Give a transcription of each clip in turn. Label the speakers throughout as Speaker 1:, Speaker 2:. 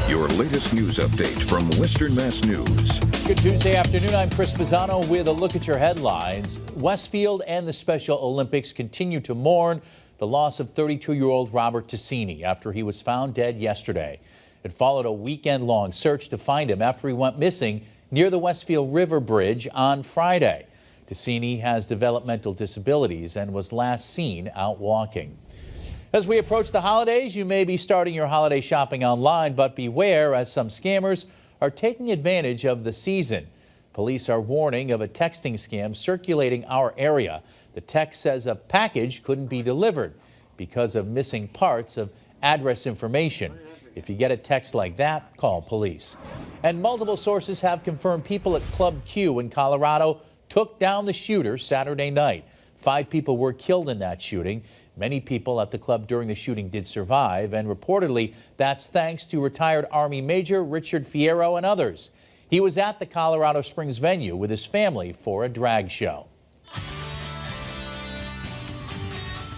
Speaker 1: Your latest news update from Western Mass News.
Speaker 2: Good Tuesday afternoon. I'm Chris Pisano with a look at your headlines. Westfield and the Special Olympics continue to mourn the loss of 32-year-old Robert Ticini after he was found dead yesterday. It followed a weekend-long search to find him after he went missing near the Westfield River Bridge on Friday. Ticini has developmental disabilities and was last seen out walking. As we approach the holidays, you may be starting your holiday shopping online, but beware as some scammers are taking advantage of the season. Police are warning of a texting scam circulating our area. The text says a package couldn't be delivered because of missing parts of address information. If you get a text like that, call police. And multiple sources have confirmed people at Club Q in Colorado took down the shooter Saturday night. 5 people were killed in that shooting. Many people at the club during the shooting did survive, and reportedly that's thanks to retired Army Major Richard Fierro and others. He was at the Colorado Springs venue with his family for a drag show.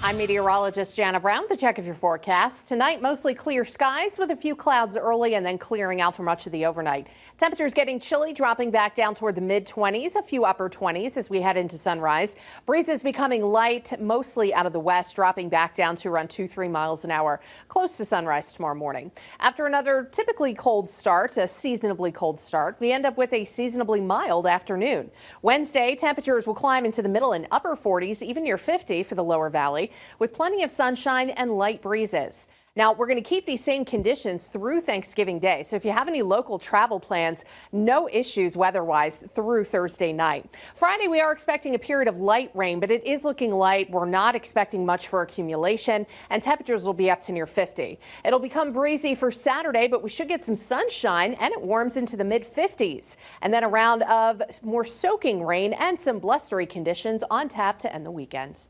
Speaker 3: I'm meteorologist Jana Brown. The check of your forecast. Tonight, mostly clear skies with a few clouds early and then clearing out for much of the overnight. Temperatures getting chilly, dropping back down toward the mid-20s, a few upper 20s as we head into sunrise. Breezes becoming light, mostly out of the west, dropping back down to around 2-3 miles an hour, close to sunrise tomorrow morning. After another typically cold start, a seasonably cold start, we end up with a seasonably mild afternoon. Wednesday, temperatures will climb into the middle and upper 40s, even near 50 for the lower valley, with plenty of sunshine and light breezes. Now, we're going to keep these same conditions through Thanksgiving Day. So if you have any local travel plans, no issues weather-wise through Thursday night. Friday, we are expecting a period of light rain, but it is looking light. We're not expecting much for accumulation, and temperatures will be up to near 50. It'll become breezy for Saturday, but we should get some sunshine, and it warms into the mid-50s. And then a round of more soaking rain and some blustery conditions on tap to end the weekend.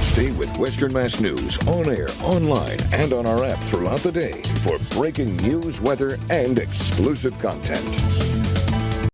Speaker 1: Stay with Western Mass News on air, online, and on our app throughout the day for breaking news, weather, and exclusive content.